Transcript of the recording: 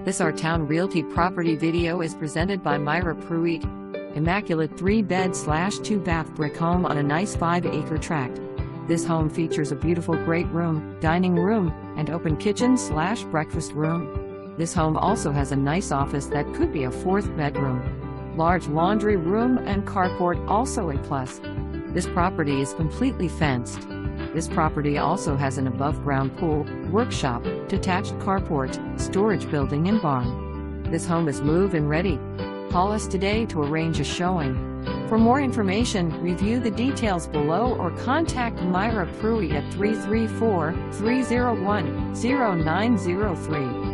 This OurTown Realty property video is presented by Myra Pruit. Immaculate 3-bed/2-bath brick home on a nice 5-acre tract. This home features a beautiful great room, dining room, and open kitchen/breakfast room. This home also has a nice office that could be a 4th bedroom. Large laundry room and carport, also a plus. This property is completely fenced. This property also has an above-ground pool, workshop, detached carport, storage building and barn. This home is move-in ready. Call us today to arrange a showing. For more information, review the details below or contact Myra Pruit at 334-301-0903.